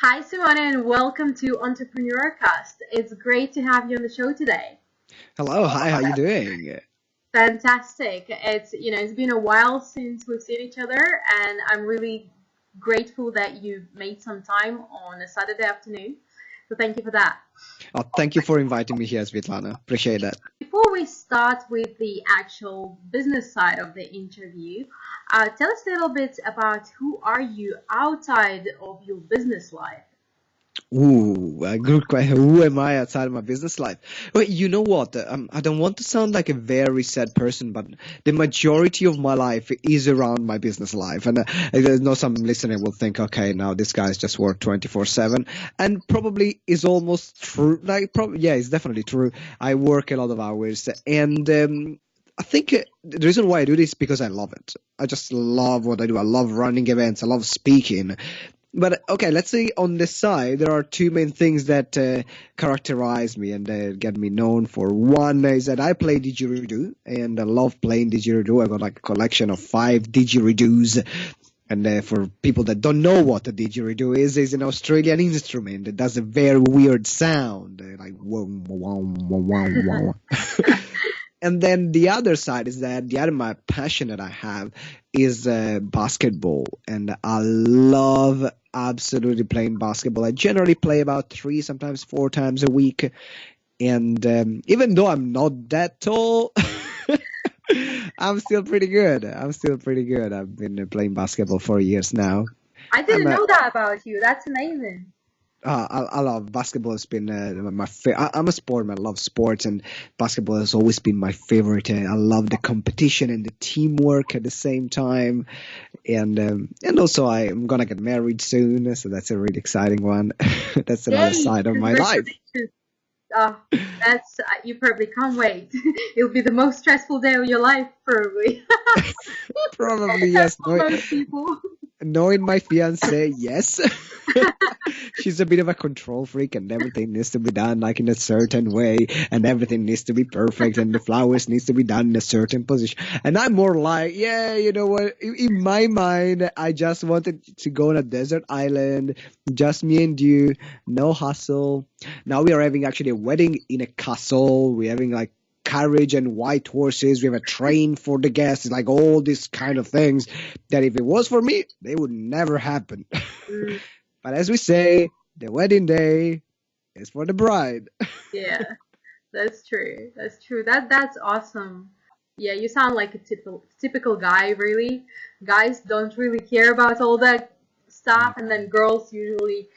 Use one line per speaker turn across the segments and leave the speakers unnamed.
Hi, Simone, and welcome to Entrepreneurcast. It's great to have you on the show today.
Hello, hi, how you doing?
Fantastic. It's been a while since we've seen each other, and I'm really grateful that you made some time on a Saturday afternoon. So thank you for that.
Oh, thank you for inviting me here, Svetlana. Appreciate that.
Before we start with the actual business side of the interview, tell us a little bit about who are you outside of your business life?
Ooh, a good question. Who am I outside of my business life? Well, you know what? I don't want to sound like a very sad person, but the majority of my life is around my business life. And I know some listener will think, okay, now this guy's just work 24/7, and probably is almost true. Yeah, it's definitely true. I work a lot of hours, and I think the reason why I do this is because I love it. I just love what I do. I love running events. I love speaking. But okay, let's say on this side, there are two main things that characterize me and get me known for. One is that I play didgeridoo, and I love playing didgeridoo. I got like a collection of 5 didgeridoos. And for people that don't know what a didgeridoo is an Australian instrument that does a very weird sound, like wow, wow, wow, wow, wow. And then the other side is that the other my passion that I have is basketball, and I love absolutely playing basketball. I generally play about 3, sometimes 4 times a week, and even though I'm not that tall, I'm still pretty good. I'm still pretty good. I've been playing basketball for years now.
I
I'm
didn't know that about you. That's amazing.
I love basketball. Has been I'm a sport man. I love sports, and basketball has always been my favorite. I love the competition and the teamwork at the same time, and also I'm gonna get married soon, so that's a really exciting one. That's another
Yay!
side of my life.
Congratulations. Oh, that's you probably can't wait. It'll be the most stressful day of your life, probably.
Probably
That's
yes.
for most people.
Knowing my fiance, yes. She's a bit of a control freak, and everything needs to be done like in a certain way, and everything needs to be perfect, and the flowers needs to be done in a certain position. And I'm more like, yeah, you know what? In my mind, I just wanted to go on a desert island, just me and you, no hustle. Now we are having actually a wedding in a castle. We're having like carriage and white horses. We have a train for the guests, like all these kind of things that if it was for me, they would never happen.
Mm,
But as we say, the wedding day is for the bride.
yeah, that's true. That's true. That's awesome. Yeah, you sound like a typical guy, really. Guys don't really care about all that stuff, and then girls usually,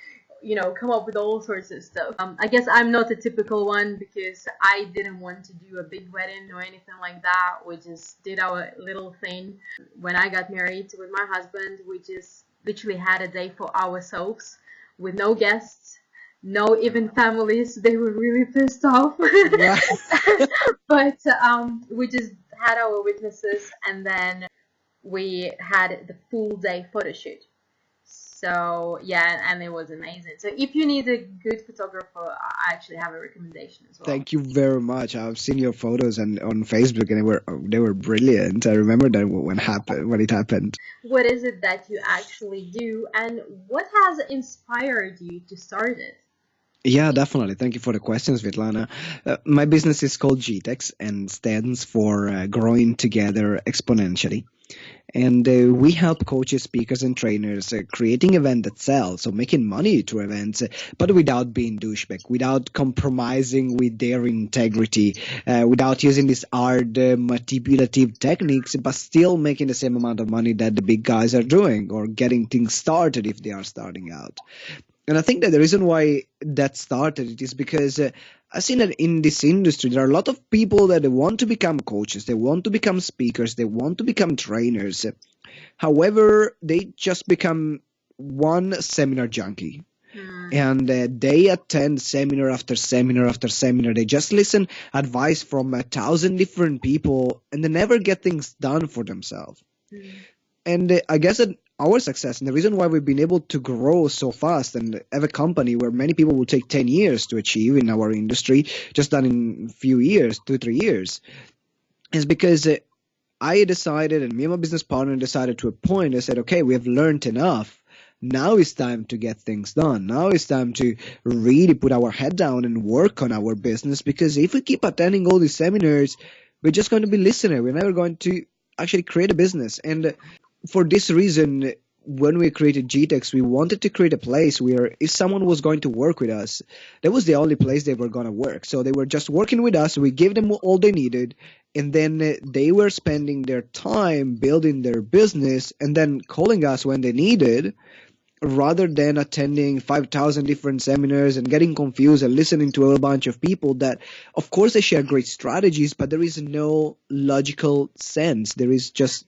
come up with all sorts of stuff. I guess I'm not a typical one because I didn't want to do a big wedding or anything like that. We just did our little thing. When I got married with my husband, we just literally had a day for ourselves with no guests, no even families. They were really pissed off.
Right.
But we just had our witnesses, and then we had the full day photo shoot. So yeah, and it was amazing. So if you need a good photographer, I actually have a recommendation as well.
Thank you very much. I've seen your photos and on Facebook, and they were brilliant. I remember that when it happened.
What is it that you actually do, and what has inspired you to start it?
Yeah, definitely. Thank you for the question, Svetlana. My business is called GTeX and stands for Growing Together Exponentially. And we help coaches, speakers, and trainers creating event that sells, so making money through events, but without being douchebag, without compromising with their integrity, without using these hard manipulative techniques, but still making the same amount of money that the big guys are doing, or getting things started if they are starting out. And I think that the reason why that started it is because I've seen that in this industry there are a lot of people that they want to become coaches, they want to become speakers, they want to become trainers. However, they just become one seminar junkie.
Hmm.
And they attend seminar after seminar after seminar. They just listen advice from 1,000 different people, and they never get things done for themselves.
Hmm.
And I guess that our success and the reason why we've been able to grow so fast and have a company where many people will take 10 years to achieve in our industry, just done in a few years, 2, 3 years, is because I decided, and me and my business partner decided to a point, I said, okay, we have learned enough. Now it's time to get things done. Now it's time to really put our head down and work on our business, because if we keep attending all these seminars, we're just going to be listening. We're never going to actually create a business. And for this reason, when we created GTeX, we wanted to create a place where if someone was going to work with us, that was the only place they were going to work. So they were just working with us. We gave them all they needed. And then they were spending their time building their business and then calling us when they needed, rather than attending 5,000 different seminars and getting confused and listening to a whole bunch of people that, of course, they share great strategies, but there is no logical sense. There is just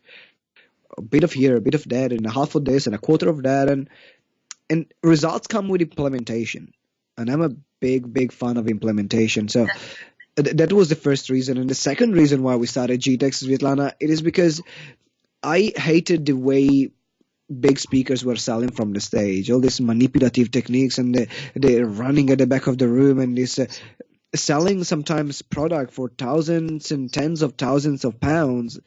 a bit of here, a bit of that, and a half of this and a quarter of that, and results come with implementation. And I'm a big fan of implementation. So that was the first reason. And the second reason why we started GTeX, Svetlana, it is because I hated the way big speakers were selling from the stage, all these manipulative techniques, and they're running at the back of the room, and this selling sometimes product for thousands and tens of thousands of pounds.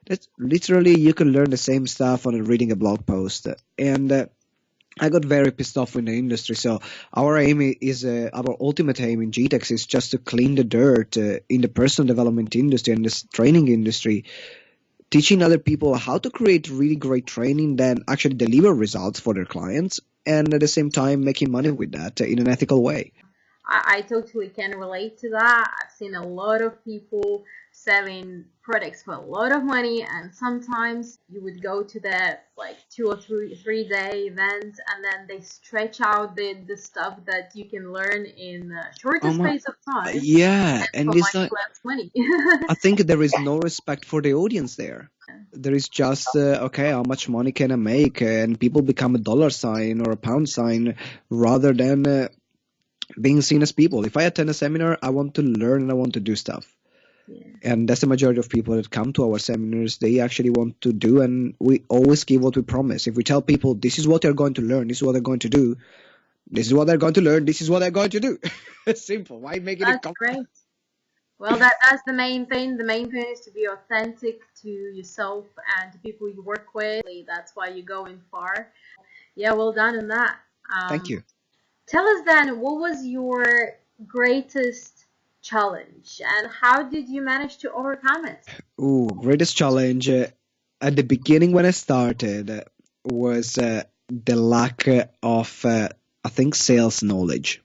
That's literally, you can learn the same stuff on reading a blog post. And I got very pissed off with the industry. So our aim is, our ultimate aim in GTeX is just to clean the dirt in the personal development industry and this training industry, teaching other people how to create really great training that actually deliver results for their clients, and at the same time making money with that in an ethical way.
I totally can relate to that. I've seen a lot of people selling products for a lot of money, and sometimes you would go to that like 2 or 3 day event, and then they stretch out the stuff that you can learn in a shorter space of time,
Yeah,
and
and
for
it's
much
not.
less money.
I think there is no respect for the audience there. There is just okay, how much money can I make, and people become a dollar sign or a pound sign rather than being seen as people. If I attend a seminar, I want to learn and I want to do stuff.
Yeah.
And that's the majority of people that come to our seminars. They actually want to do, and we always give what we promise. If we tell people this is what they're going to learn, this is what they're going to do, this is what they're going to learn, this is what they're going to do. It's simple. Why make it
That's
complex?
great. Well, that's the main thing. The main thing is to be authentic to yourself and to people you work with. That's why you're going far. Yeah, well done on that.
Thank you.
Tell us then, what was your greatest challenge and how did you manage to overcome it?
Ooh, greatest challenge at the beginning when I started was the lack of, I think, sales knowledge.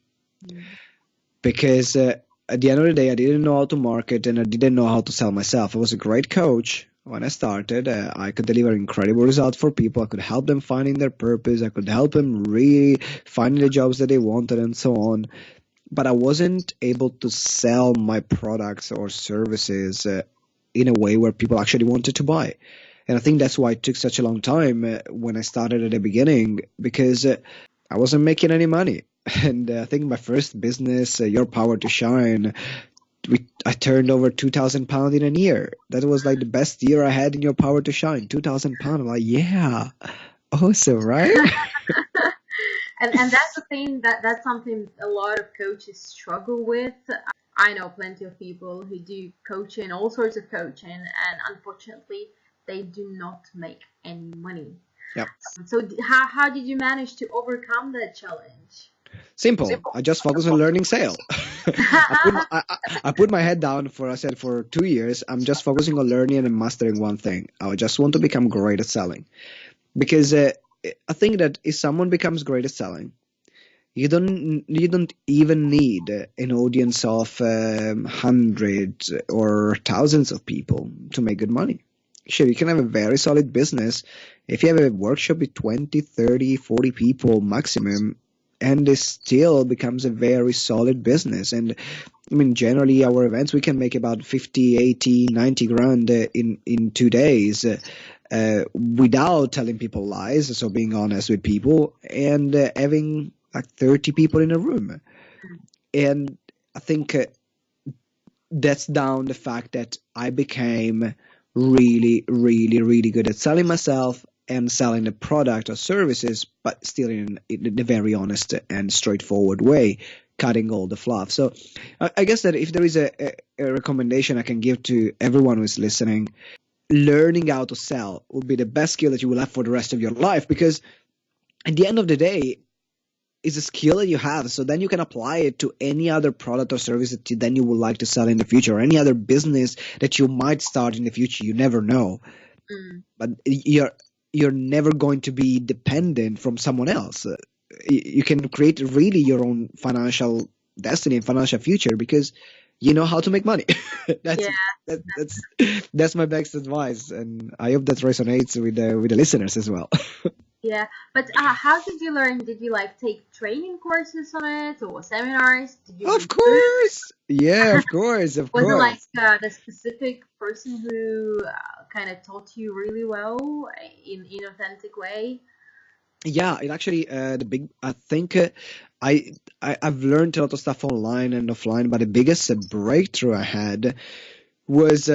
Because at the end of the day, I didn't know how to market and I didn't know how to sell myself. I was a great coach when I started. I could deliver incredible results for people. I could help them finding their purpose. I could help them really finding the jobs that they wanted and so on. But I wasn't able to sell my products or services in a way where people actually wanted to buy. And I think that's why it took such a long time when I started at the beginning, because I wasn't making any money. And I think my first business, Your Power to Shine, I turned over £2,000 in a year. That was like the best year I had in Your Power to Shine. £2,000. I'm like, yeah, awesome, right?
And that's the thing, that's something a lot of coaches struggle with. I know plenty of people who do coaching, all sorts of coaching, and unfortunately, they do not make any money.
Yep.
So how did you manage to overcome that challenge?
Simple. I just focus on learning sale. I put my head down for, I said, for 2 years. I'm just focusing on learning and mastering one thing. I just want to become great at selling. Because I think that if someone becomes great at selling, you don't even need an audience of hundreds or thousands of people to make good money. Sure, you can have a very solid business if you have a workshop with 20, 30, 40 people maximum, and it still becomes a very solid business. And I mean, generally our events, we can make about 50, 80, 90 grand in 2 days without telling people lies, so being honest with people, and having like 30 people in a room. And I think that's down the fact that I became really, really, really good at selling myself and selling the product or services, but still in a very honest and straightforward way, cutting all the fluff. So I guess that if there is a recommendation I can give to everyone who is listening, learning how to sell will be the best skill that you will have for the rest of your life, because at the end of the day, it's a skill that you have. So then you can apply it to any other product or service that then you would like to sell in the future, or any other business that you might start in the future. You never know.
Mm.
But you're never going to be dependent from someone else. You can create really your own financial destiny and financial future because you know how to make money. that's
Yeah.
that's my best advice, and I hope that resonates with the listeners as well.
Yeah, but how did you learn? Did you like take training courses on it or seminars? Did you
Of
read books?
course, yeah, of course, of
Was it like
course.
the specific person who kind of taught you really well in authentic way?
Yeah, it actually the big. I think I've learned a lot of stuff online and offline, but the biggest breakthrough I had was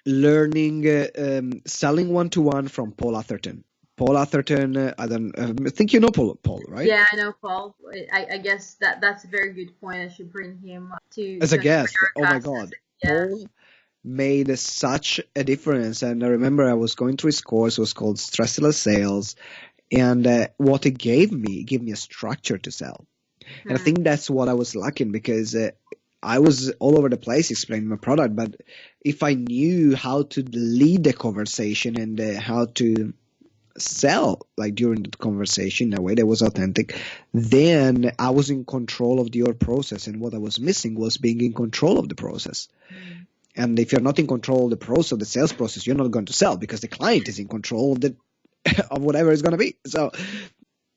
learning selling one to one from Paul Atherton. Paul Atherton, I think you know Paul, right?
Yeah, I know, Paul. I guess that's a very good point. I should bring him
As
to
a guest. Oh my
Entrepreneurcast.
God,
Yeah.
Paul made such a difference. And I remember I was going through his course. It was called Stressless Sales, and what it gave me a structure to sell. And I
Hmm.
think that's what I was lacking because I was all over the place explaining my product. But if I knew how to lead the conversation and how to sell like during the conversation in a way that was authentic, then I was in control of the whole process. And what I was missing was being in control of the process.
Hmm.
And if you're not in control of the process, of the sales process, you're not going to sell because the client is in control of the of whatever it's going to be. So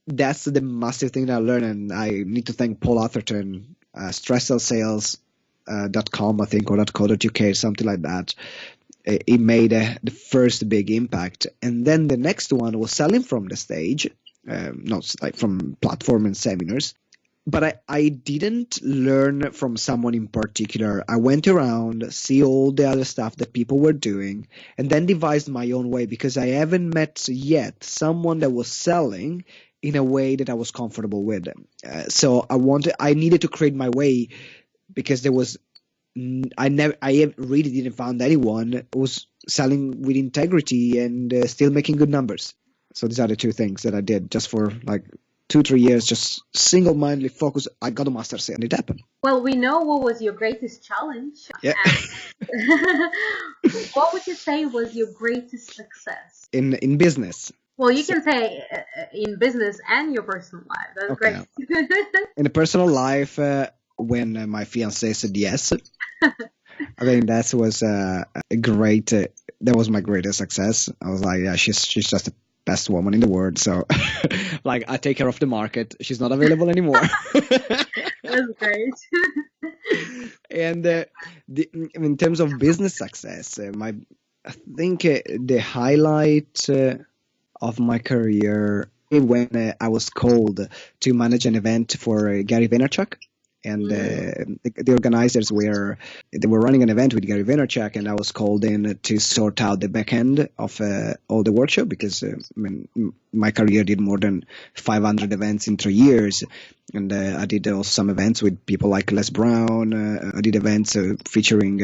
that's the massive thing that I learned, and I need to thank Paul Atherton, stresscellsales.com, I think, or .co.uk, something like that. It made the first big impact, and then the next one was selling from the stage, not like from platform and seminars. But I didn't learn from someone in particular. I went around, see all the other stuff that people were doing, and then devised my own way because I haven't met yet someone that was selling in a way that I was comfortable with. So I needed to create my way because there was, I really didn't find anyone who was selling with integrity and still making good numbers. So these are the two things that I did just for like 2 3 years, just single-mindedly focused. I got to master sales, and it happened.
Well, we know what was your greatest challenge,
Yeah.
and what would you say was your greatest success?
In business.
Well, you
So,
can say in business and your personal life. That's
okay.
great.
In the personal life, when my fiance said yes, I think that was a great. That was my greatest success. I was like, yeah, she's just the best woman in the world. So, like, I take her off the market. She's not available anymore.
That's great.
And in terms of business success, I think the highlight of my career when I was called to manage an event for Gary Vaynerchuk. And
Mm.
the organizers they were running an event with Gary Vaynerchuk, and I was called in to sort out the back end of all the workshop because my career did more than 500 events in 3 years, and I did also some events with people like Les Brown. I did events featuring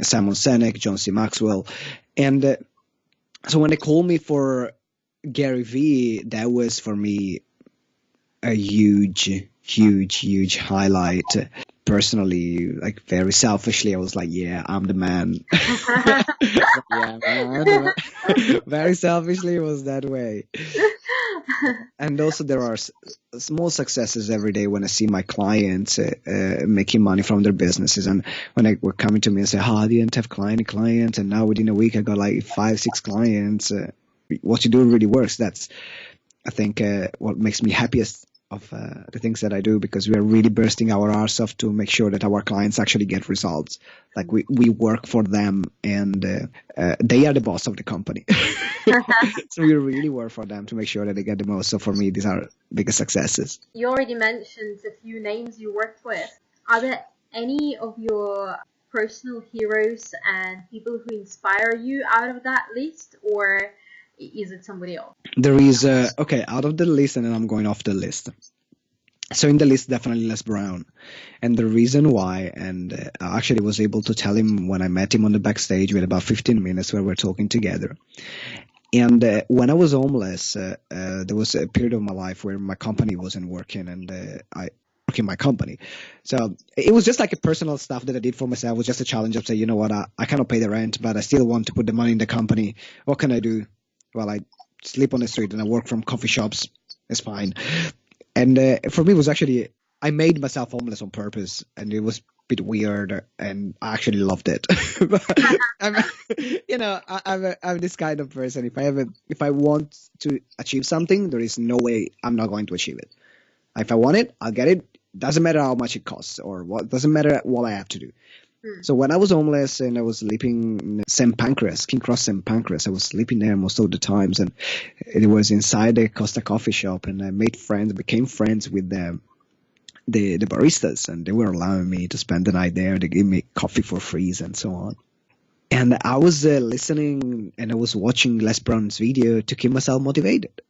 Simon Sinek, John C. Maxwell, and so when they called me for Gary Vee, that was for me a huge highlight. Personally, like very selfishly, I was like, yeah, I'm the man. Yeah, man, I'm the man. Very selfishly, it was that way. And also, there are small successes every day when I see my clients making money from their businesses. And when they were coming to me and say, "Oh, I didn't have clients, and now within a week I got like 5 6 clients." What you do really works. That's, I think, what makes me happiest of the things that I do, because we are really bursting our arse off to make sure that our clients actually get results. Like we work for them, and they are the boss of the company. So we really work for them to make sure that they get the most. So for me, these are biggest successes.
You already mentioned a few names you worked with. Are there any of your personal heroes and people who inspire you out of that list, or is it somebody else?
There is, okay, out of the list, and then I'm going off the list. So in the list, definitely Les Brown. And the reason why, and I actually was able to tell him when I met him on the backstage with about 15 minutes where we're talking together. And when I was homeless, there was a period of my life where my company wasn't working, and I work in my company. So it was just like a personal stuff that I did for myself. It was just a challenge of saying, you know what, I cannot pay the rent, but I still want to put the money in the company. What can I do? Well, I sleep on the street and I work from coffee shops. It's fine. And for me, it was actually, I made myself homeless on purpose, and it was a bit weird, and I actually loved it. But I'm, I'm this kind of person. If I want to achieve something, there is no way I'm not going to achieve it. If I want it, I'll get it. Doesn't matter how much it costs or what. Doesn't matter what I have to do.
Hmm.
So when I was homeless and I was sleeping in St. Pancras, King Cross St. Pancras, I was sleeping there most of the times, and it was inside the Costa coffee shop, and I made friends, became friends with the baristas, and they were allowing me to spend the night there. They gave me coffee for free and so on. And I was listening and I was watching Les Brown's video to keep myself motivated.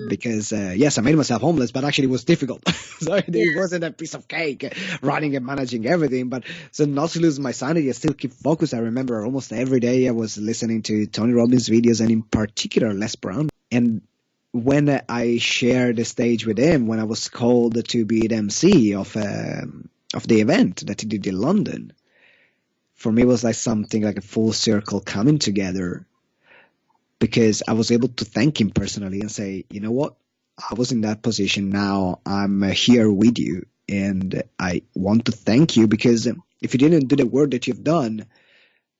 Because yes, I made myself homeless, but actually it was difficult. So it wasn't a piece of cake, running and managing everything. But so not to lose my sanity, I still keep focused. I remember almost every day I was listening to Tony Robbins videos, and in particular Les Brown. And when I shared the stage with him, when I was called to be the MC of the event that he did in London, for me it was like something like a full circle coming together. Because I was able to thank him personally and say, you know what, I was in that position. Now I'm here with you, and I want to thank you, because if you didn't do the work that you've done,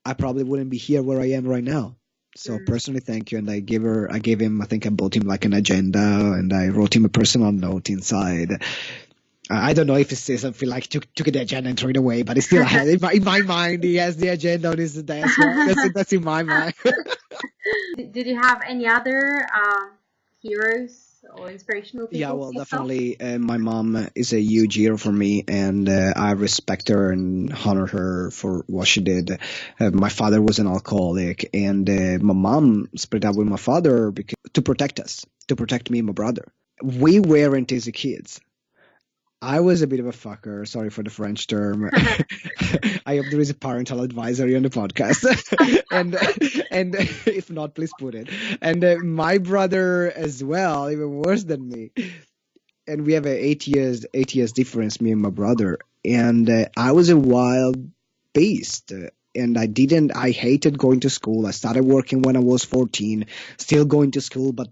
I probably wouldn't be here where I am right now. So personally, thank you. And I gave him, I think I bought him like an agenda, and I wrote him a personal note inside. I don't know if it's something like took the agenda and threw it away, but it's still in my mind. He has the agenda on his desk. That's in my mind.
Did you have any other heroes or inspirational people?
Yeah, well, definitely. My mom is a huge hero for me, and I respect her and honor her for what she did. My father was an alcoholic, and my mom split up with my father to protect us, to protect me and my brother. We weren't as kids. I was a bit of a fucker. Sorry for the French term. I hope there is a parental advisory on the podcast, and if not, please put it. And my brother as well, even worse than me. And we have a 8 years difference, me and my brother. And I was a wild beast. And I hated going to school. I started working when I was 14, still going to school, but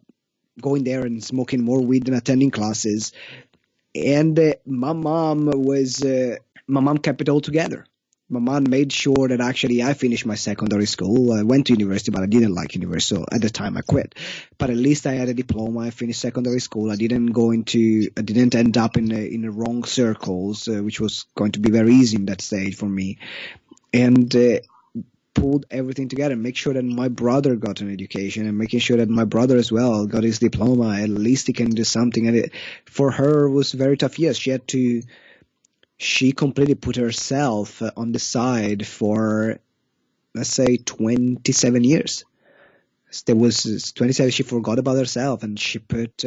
going there and smoking more weed than attending classes. And my mom kept it all together. My mom made sure that actually I finished my secondary school. I went to university, but I didn't like university, so at the time I quit. But at least I had a diploma. I finished secondary school. I didn't end up in the wrong circles, which was going to be very easy in that stage for me. And pulled everything together, make sure that my brother got an education, and making sure that my brother as well got his diploma. At least he can do something. And for her, it was very tough. Yes, she completely put herself on the side for, let's say, 27 years. There was 27. She forgot about herself, and she put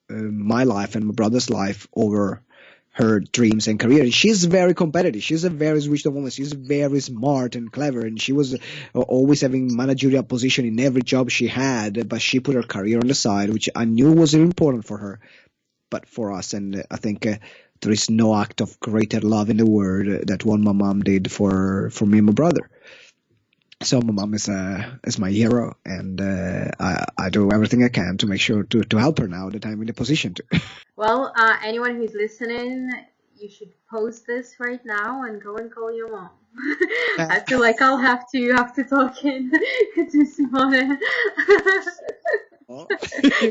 my life and my brother's life over her dreams and career. And she's very competitive. She's a very switched on woman. She's very smart and clever, and she was always having managerial position in every job she had, but she put her career on the side, which I knew was important for her, but for us. And I think there is no act of greater love in the world that what my mom did for me and my brother. So my mom is my hero, and I do everything I can to make sure to help her now that I'm in the position to.
Well, anyone who's listening, you should post this right now and go and call your mom. I feel like I'll have to talk to Simone.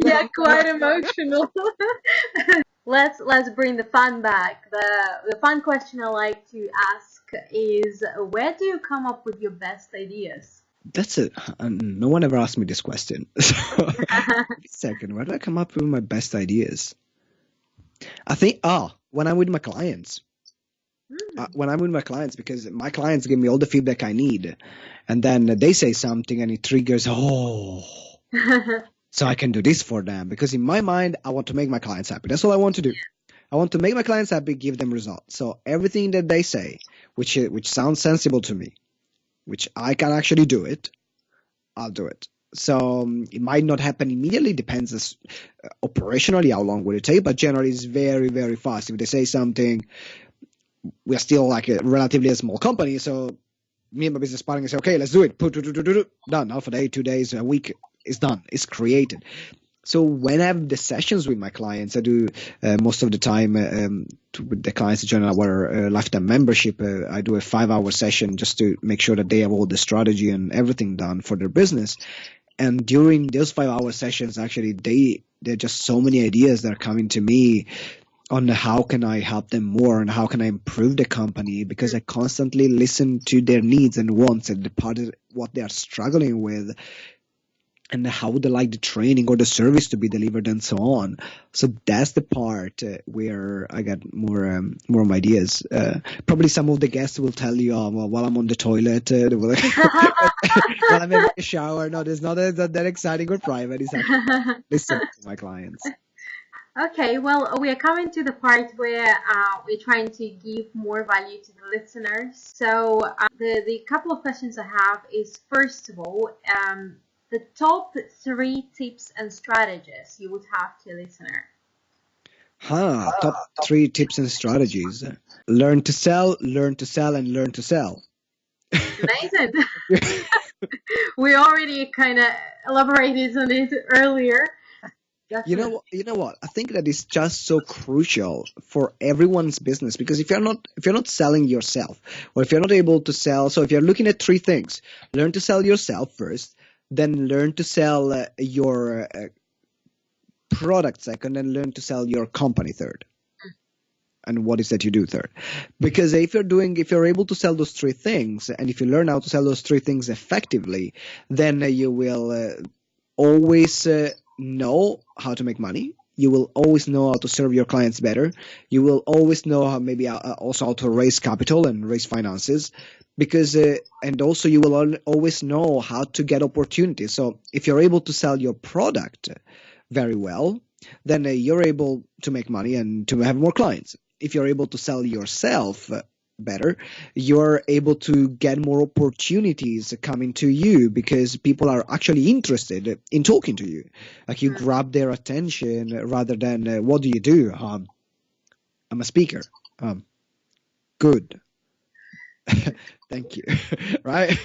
Yeah, quite emotional. Let's bring the fun back. The fun question I like to ask is, where do you come up with your best ideas?
That's it. No one ever asked me this question. So, second, where do I come up with my best ideas? I think, when I'm with my clients. When I'm with my clients, because my clients give me all the feedback I need, and then they say something and it triggers, so I can do this for them. Because in my mind, I want to make my clients happy. That's all I want to do. I want to make my clients happy, give them results. So everything that they say, which sounds sensible to me, which I can actually do it, I'll do it. So it might not happen immediately. Depends operationally how long will it take, but generally it's very, very fast. If they say something, we're still like a relatively small company, so me and my business partner say, okay, let's do it. Done. Half a day, 2 days, a week is done. It's created. So when I have the sessions with my clients, I do most of the time with the clients that join our lifetime membership. I do a 5-hour session just to make sure that they have all the strategy and everything done for their business. And during those 5-hour sessions, actually, there are just so many ideas that are coming to me on how can I help them more and how can I improve the company, because I constantly listen to their needs and wants and the part of what they are struggling with and how would they like the training or the service to be delivered and so on. So that's the part where I get more ideas. Probably some of the guests will tell you, while I'm on the toilet, they will while I'm having a shower. No, it's not that exciting or private. It's actually listen to my clients.
Okay, well, we are coming to the part where we're trying to give more value to the listeners. So the couple of questions I have is, first of all, the top 3 tips and strategies you would have to a listener.
Top 3 tips and strategies. Learn to sell, and learn to sell.
Amazing. We already kind of elaborated on it earlier.
You know what? I think that is just so crucial for everyone's business, because if you're not selling yourself, or if you're not able to sell, so if you're looking at 3 things, learn to sell yourself first, then learn to sell your product second, and learn to sell your company third. And what is that you do third? Because if you're able to sell those 3 things, and if you learn how to sell those 3 things effectively, then you will always know how to make money. You will always know how to serve your clients better. You will always know how also how to raise capital and raise finances, because and also you will always know how to get opportunities. So if you're able to sell your product very well, then you're able to make money and to have more clients. If you're able to sell yourself better, you're able to get more opportunities coming to you, because people are actually interested in talking to you. Like, you grab their attention rather than what do you do? I'm a speaker. Good. Thank you. Right?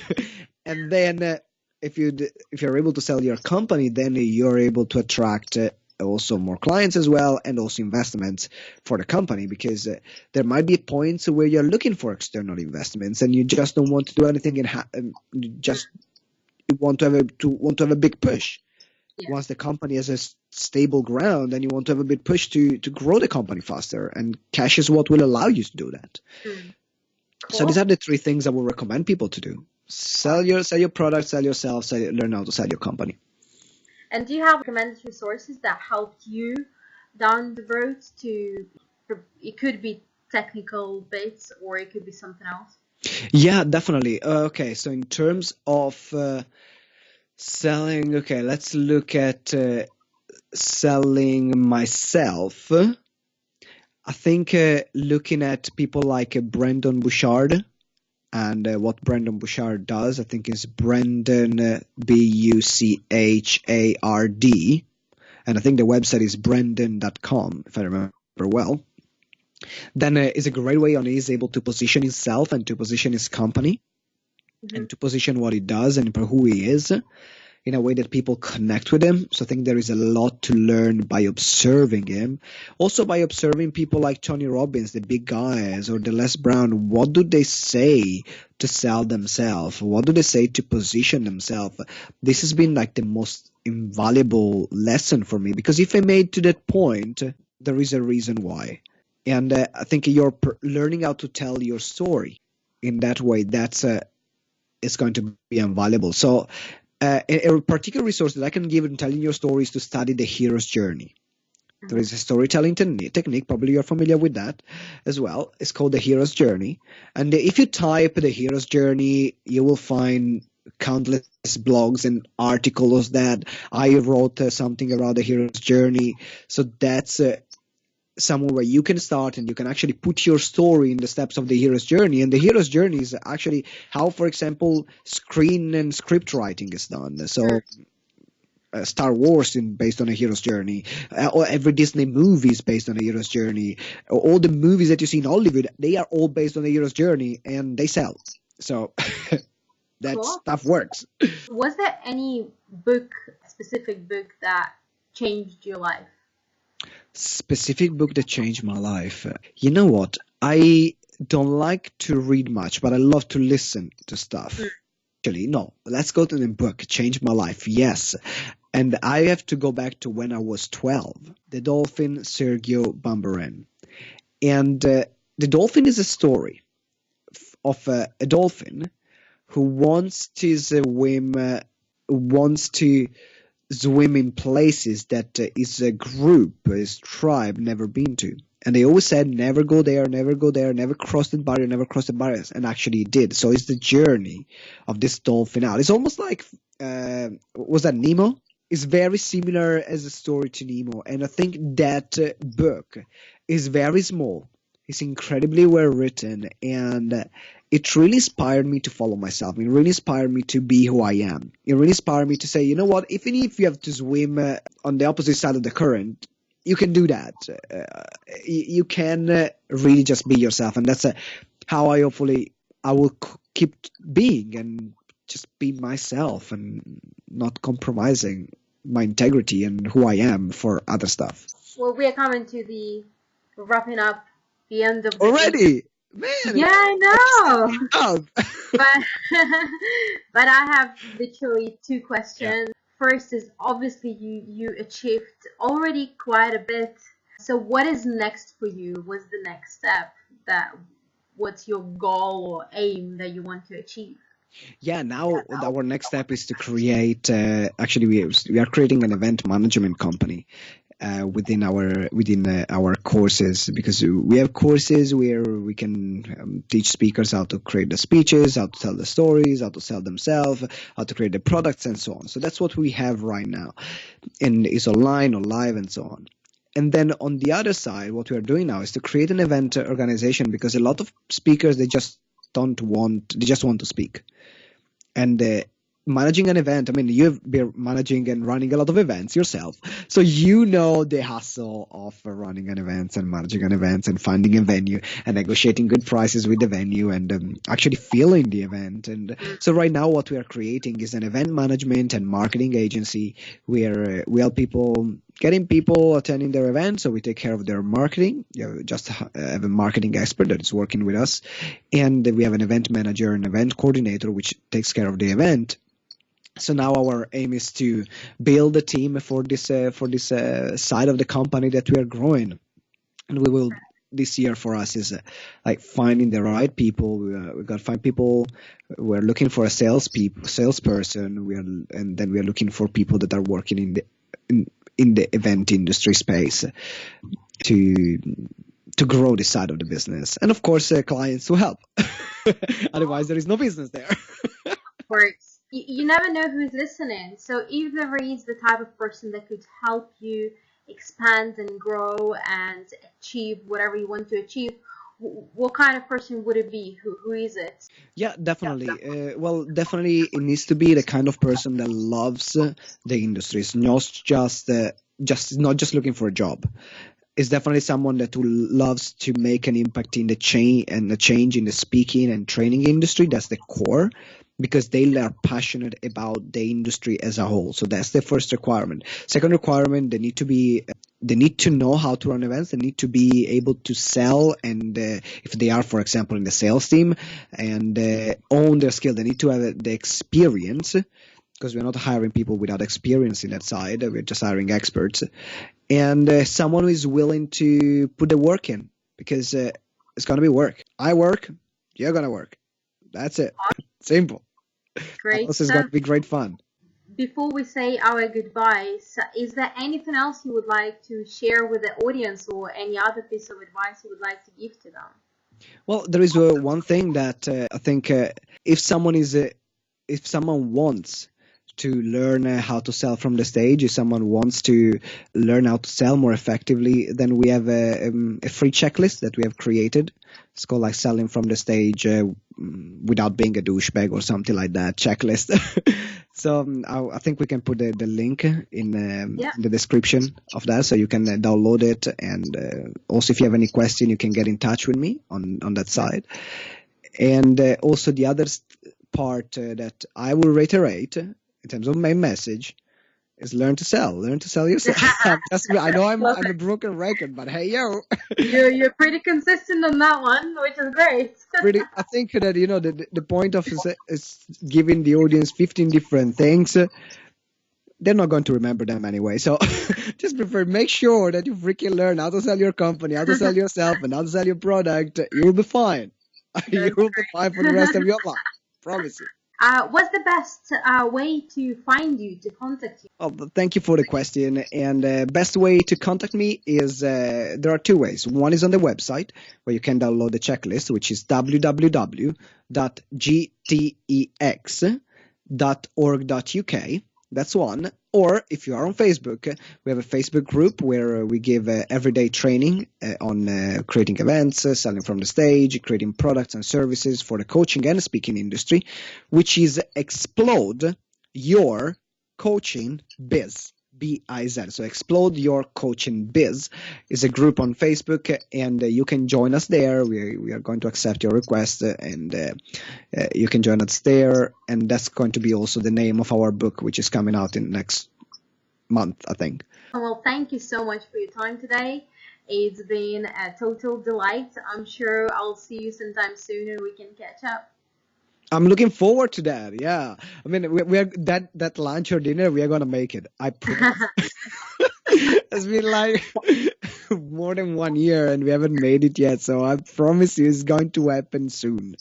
And then if you're able to sell your company, then you're able to attract also more clients as well, and also investments for the company, because there might be points where you're looking for external investments and you just don't want to do anything and you just want to have a big push. Yeah. Once the company has a stable ground, then you want to have a big push to grow the company faster, and cash is what will allow you to do that. Cool. So these are the 3 things I would recommend people to do: sell your product, sell yourself, learn how to sell your company.
And do you have recommended resources that helped you down the road it could be technical bits, or it could be something else?
Yeah, definitely. Okay, so in terms of selling, okay, let's look at selling myself. I think looking at people like Brendon Bouchard, and what Brendon Bouchard does, I think, is Brendon, Buchard, and I think the website is brendon.com, if I remember well. Then is a great way on he's able to position himself and to position his company, and to position what he does and who he is in a way that people connect with him. So I think there is a lot to learn by observing him. Also by observing people like Tony Robbins, the big guys, or the Les Brown. What do they say to sell themselves? What do they say to position themselves? This has been like the most invaluable lesson for me, because if I made to that point, there is a reason why. And I think you're learning how to tell your story in that way. That's it's going to be invaluable. So a particular resource that I can give in telling your story is to study the hero's journey. There is a storytelling technique, probably you're familiar with that as well. It's called the hero's journey. And if you type the hero's journey, you will find countless blogs and articles that I wrote something around the hero's journey. So that's somewhere where you can start, and you can actually put your story in the steps of the hero's journey. And the hero's journey is actually how, for example, screen and script writing is done. So Star Wars is based on a hero's journey, or every Disney movie is based on a hero's journey. All the movies that you see in Hollywood, they are all based on a hero's journey, and they sell. So that
Cool.
stuff works.
Was there any specific book that changed your life?
Specific book that changed my life. You know what? I don't like to read much, but I love to listen to stuff. Actually, no. Let's go to the book. Changed my life. Yes. And I have to go back to when I was 12. The Dolphin, Sergio Bambaran. And The Dolphin is a story of a dolphin who wants to swim in places that his group, his tribe, never been to. And they always said, never go there, never cross the barrier, never cross the barriers. And actually he did. So it's the journey of this dolphin out. It's almost like, was that Nemo? It's very similar as a story to Nemo. And I think that book is very small. It's incredibly well written. And it really inspired me to follow myself. It really inspired me to be who I am. It really inspired me to say, you know what, even if you have to swim on the opposite side of the current, you can do that. You can really just be yourself. And that's how I will keep being and just be myself and not compromising my integrity and who I am for other stuff.
Well, we are coming to the wrapping up the end of the
Already? Man,
yeah, I know. but but I have literally two questions. First is obviously you achieved already quite a bit. So what is next for you? What's the next step? What's your goal or aim that you want to achieve?
Yeah, now our next step is to create. Actually, we are creating an event management company within our courses, because we have courses where we can teach speakers how to create the speeches, how to tell the stories, how to sell themselves, how to create the products, and so on. So that's what we have right now, and it's online or live and so on. And then on the other side, what we are doing now is to create an event organization, because a lot of speakers, they just want to speak. And managing an event, I mean, you've been managing and running a lot of events yourself, so you know the hustle of running an event and managing an event and finding a venue and negotiating good prices with the venue and actually filling the event. And so right now what we are creating is an event management and marketing agency where we help people getting people attending their events, so we take care of their marketing. Just have a marketing expert that is working with us, and we have an event manager and event coordinator which takes care of the event. So now our aim is to build a team for this side of the company that we are growing, and we will. This year for us is like finding the right people. We got to find people. We're looking for a salesperson. And then we are looking for people that are working in the event industry space to grow this side of the business, and of course clients to help. Otherwise, there is no business there.
Of course, you never know who's listening. So if there is the type of person that could help you expand and grow and achieve whatever you want to achieve, what kind of person would it be? Who is it?
Yeah, definitely. Well, definitely it needs to be the kind of person that loves the industry. It's not just looking for a job. It's definitely someone that loves to make an impact in the change in the speaking and training industry. That's the core, because they are passionate about the industry as a whole. So that's the first requirement. Second requirement, they need to know how to run events. They need to be able to sell, and if they are, for example, in the sales team, and own their skill, they need to have the experience, because we're not hiring people without experience in that side. We're just hiring experts. And someone who is willing to put the work in, because it's going to be work. I work, you're going to work. That's it. Simple.
Great.
This is going to be great fun.
Before we say our goodbyes, is there anything else you would like to share with the audience, or any other piece of advice you would like to give to them?
Well, there is one thing that I think if someone wants to learn how to sell from the stage, if someone wants to learn how to sell more effectively, then we have a free checklist that we have created. It's called like selling from the stage without being a douchebag or something like that checklist. So I think we can put the link in
Yeah.
the description of that, so you can download it. And also, if you have any question, you can get in touch with me on that side. And also the other part that I will reiterate in terms of my message is learn to sell yourself. I know I'm
Love
a
it.
broken record, but hey, yo,
You're pretty consistent on that one, which is great.
I think that the point of is giving the audience 15 different things. They're not going to remember them anyway. So just make sure that you freaking learn how to sell your company, how to sell yourself, and how to sell your product. You'll be fine. You
That's
will be fine for the rest of your life. Promise you.
what's the best way to find you, to contact you?
Oh, thank you for the question. And best way to contact me is there are two ways. One is on the website where you can download the checklist, which is www.gtex.org.uk. That's one. Or if you are on Facebook, we have a Facebook group where we give everyday training on creating events, selling from the stage, creating products and services for the coaching and speaking industry, which is Explode Your Coaching Biz. BIZ. So Explode Your Coaching Biz is a group on Facebook, and you can join us there. We are going to accept your request, and you can join us there. And that's going to be also the name of our book, which is coming out in next month, I think.
Well, thank you so much for your time today. It's been a total delight. I'm sure I'll see you sometime soon and we can catch up.
I'm looking forward to that. Yeah, I mean, we're that lunch or dinner, we are gonna make it. I promise. It's been like more than 1 year and we haven't made it yet, so I promise you it's going to happen soon.